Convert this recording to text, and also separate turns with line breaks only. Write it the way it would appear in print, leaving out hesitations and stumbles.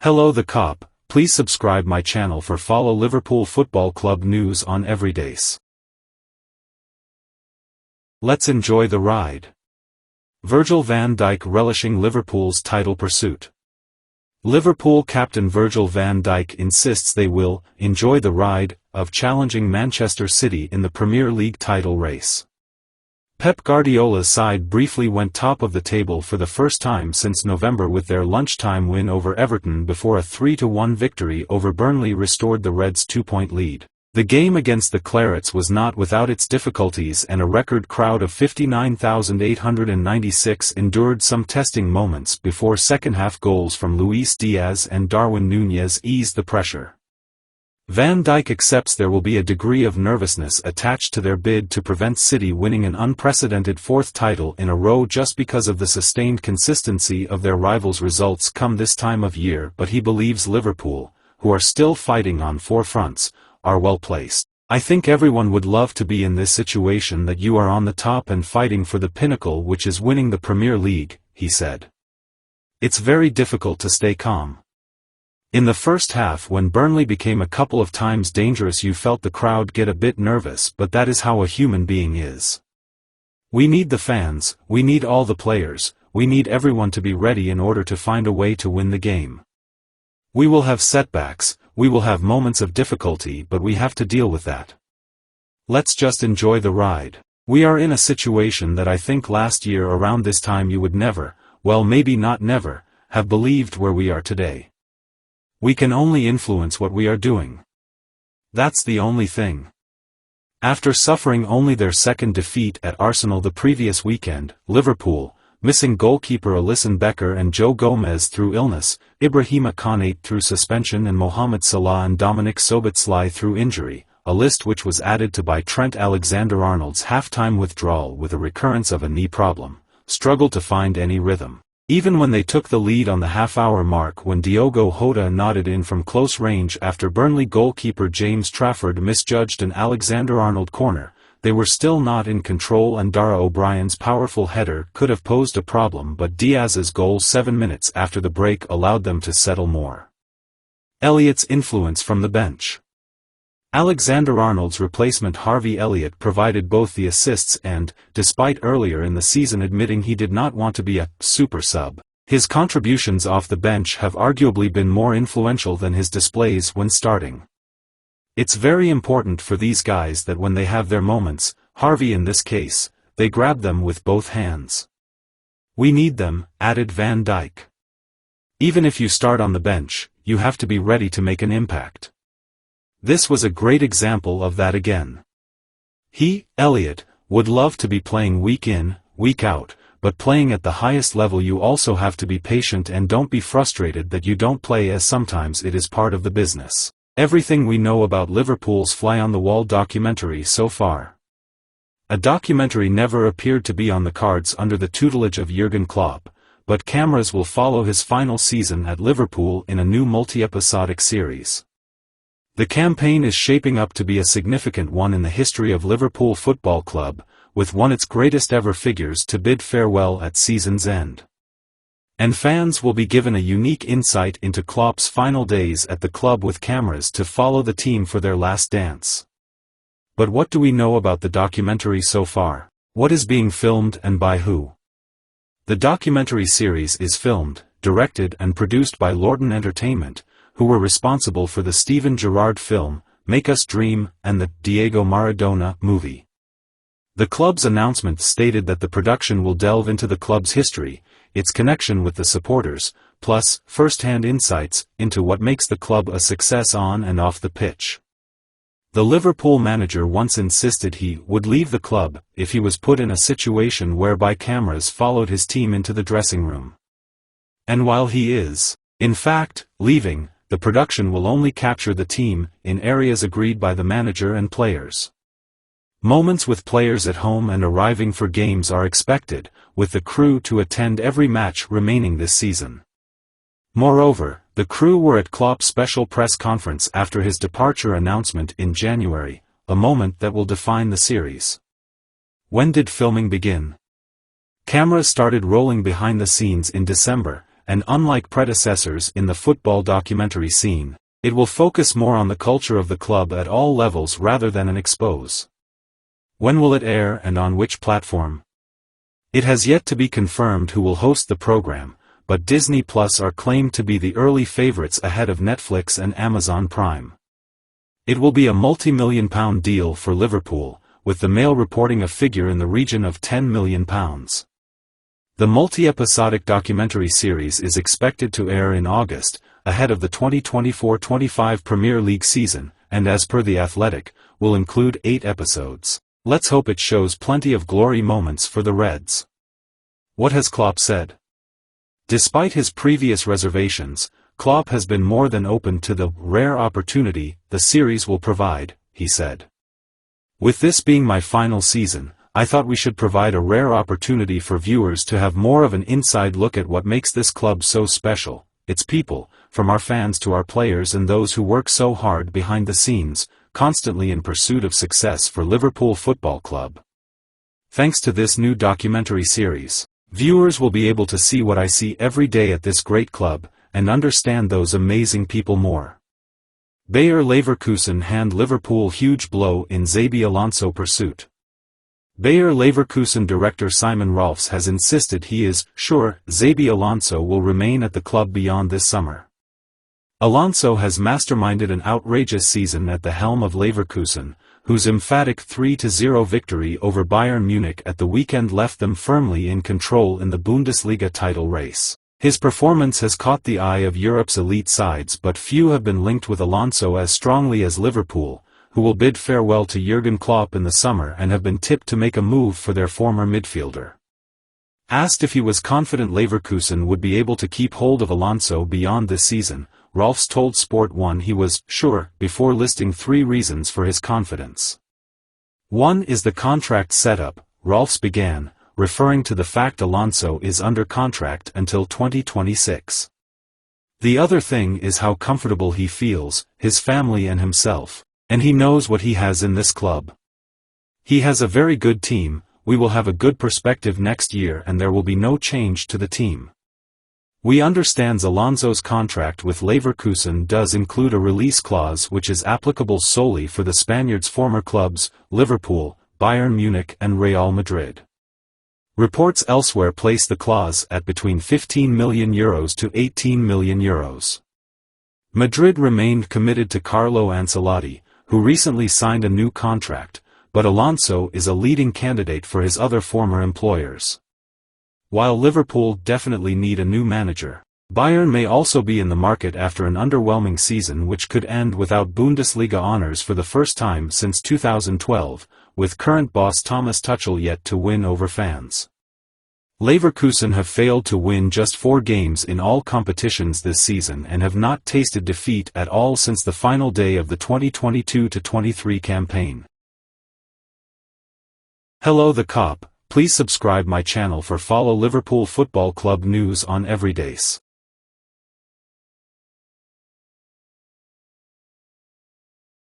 Hello the cop, please subscribe my channel for follow Liverpool Football Club news on every days. Let's enjoy the ride. Virgil van Dijk relishing Liverpool's title pursuit. Liverpool captain Virgil van Dijk insists they will enjoy the ride of challenging Manchester City in the Premier League title race. Pep Guardiola's side briefly went top of the table for the first time since November with their lunchtime win over Everton before a 3-1 victory over Burnley restored the Reds' 2-point lead. The game against the Clarets was not without its difficulties, and a record crowd of 59,896 endured some testing moments before second-half goals from Luis Diaz and Darwin Núñez eased the pressure. Van Dijk accepts there will be a degree of nervousness attached to their bid to prevent City winning an unprecedented fourth title in a row just because of the sustained consistency of their rivals' results come this time of year, but he believes Liverpool, who are still fighting on four fronts, are well placed. I think everyone would love to be in this situation, that you are on the top and fighting for the pinnacle, which is winning the Premier League, he said. It's very difficult to stay calm. In the first half, when Burnley became a couple of times dangerous, you felt the crowd get a bit nervous, but that is how a human being is. We need the fans, we need all the players, we need everyone to be ready in order to find a way to win the game. We will have setbacks, we will have moments of difficulty, but we have to deal with that. Let's just enjoy the ride. We are in a situation that I think last year around this time you would never, well maybe not never, have believed where we are today. We can only influence what we are doing. That's the only thing. After suffering only their second defeat at Arsenal the previous weekend, Liverpool, missing goalkeeper Alisson Becker and Joe Gomez through illness, Ibrahima Konate through suspension, and Mohamed Salah and Dominic Szoboszlai through injury, a list which was added to by Trent Alexander-Arnold's half-time withdrawal with a recurrence of a knee problem, struggled to find any rhythm. Even when they took the lead on the half-hour mark, when Diogo Jota nodded in from close range after Burnley goalkeeper James Trafford misjudged an Alexander-Arnold corner, they were still not in control, and Dara O'Brien's powerful header could have posed a problem, but Diaz's goal 7 minutes after the break allowed them to settle more. Elliott's influence from the bench. Alexander-Arnold's replacement Harvey Elliott provided both the assists and, despite earlier in the season admitting he did not want to be a super sub, his contributions off the bench have arguably been more influential than his displays when starting. It's very important for these guys that when they have their moments, Harvey in this case, they grab them with both hands. We need them, added Van Dijk. Even if you start on the bench, you have to be ready to make an impact. This was a great example of that again. He, Elliott, would love to be playing week in, week out, but playing at the highest level you also have to be patient and don't be frustrated that you don't play, as sometimes it is part of the business. Everything we know about Liverpool's fly-on-the-wall documentary so far. A documentary never appeared to be on the cards under the tutelage of Jurgen Klopp, but cameras will follow his final season at Liverpool in a new multi-episodic series. The campaign is shaping up to be a significant one in the history of Liverpool Football Club, with one of its greatest ever figures to bid farewell at season's end. And fans will be given a unique insight into Klopp's final days at the club, with cameras to follow the team for their last dance. But what do we know about the documentary so far? What is being filmed and by who? The documentary series is filmed, directed and produced by Lorton Entertainment, who were responsible for the Steven Gerrard film, Make Us Dream, and the Diego Maradona movie. The club's announcement stated that the production will delve into the club's history, its connection with the supporters, plus first-hand insights into what makes the club a success on and off the pitch. The Liverpool manager once insisted he would leave the club if he was put in a situation whereby cameras followed his team into the dressing room. And while he is, in fact, leaving, the production will only capture the team in areas agreed by the manager and players. Moments with players at home and arriving for games are expected, with the crew to attend every match remaining this season. Moreover, the crew were at Klopp's special press conference after his departure announcement in January, a moment that will define the series. When did filming begin? Cameras started rolling behind the scenes in December, and unlike predecessors in the football documentary scene, it will focus more on the culture of the club at all levels rather than an expose. When will it air and on which platform? It has yet to be confirmed who will host the program, but Disney Plus are claimed to be the early favorites ahead of Netflix and Amazon Prime. It will be a multi-million-pound deal for Liverpool, with the Mail reporting a figure in the region of £10 million. The multi-episodic documentary series is expected to air in August, ahead of the 2024-25 Premier League season, and as per The Athletic, will include 8 episodes. Let's hope it shows plenty of glory moments for the Reds. What has Klopp said? Despite his previous reservations, Klopp has been more than open to the rare opportunity the series will provide, he said. With this being my final season, I thought we should provide a rare opportunity for viewers to have more of an inside look at what makes this club so special, its people, from our fans to our players and those who work so hard behind the scenes, constantly in pursuit of success for Liverpool Football Club. Thanks to this new documentary series, viewers will be able to see what I see every day at this great club, and understand those amazing people more. Bayer Leverkusen hand Liverpool huge blow in Xabi Alonso pursuit. Bayer Leverkusen director Simon Rolfs has insisted he is sure Xabi Alonso will remain at the club beyond this summer. Alonso has masterminded an outrageous season at the helm of Leverkusen, whose emphatic 3-0 victory over Bayern Munich at the weekend left them firmly in control in the Bundesliga title race. His performance has caught the eye of Europe's elite sides, but few have been linked with Alonso as strongly as Liverpool, who will bid farewell to Jurgen Klopp in the summer and have been tipped to make a move for their former midfielder. Asked if he was confident Leverkusen would be able to keep hold of Alonso beyond this season, Rolfs told Sport 1 he was sure before listing 3 reasons for his confidence. One is the contract setup, Rolfs began, referring to the fact Alonso is under contract until 2026. The other thing is how comfortable he feels, his family and himself, and he knows what he has in this club. He has a very good team, we will have a good perspective next year and there will be no change to the team. We understand Alonso's contract with Leverkusen does include a release clause which is applicable solely for the Spaniard's former clubs, Liverpool, Bayern Munich and Real Madrid. Reports elsewhere place the clause at between €15 million to €18 million. Madrid remained committed to Carlo Ancelotti, who recently signed a new contract, but Alonso is a leading candidate for his other former employers. While Liverpool definitely need a new manager, Bayern may also be in the market after an underwhelming season which could end without Bundesliga honors for the first time since 2012, with current boss Thomas Tuchel yet to win over fans. Leverkusen have failed to win just 4 games in all competitions this season and have not tasted defeat at all since the final day of the 2022-23 campaign. Hello the Cop, please subscribe my channel for follow Liverpool Football Club news on everydays.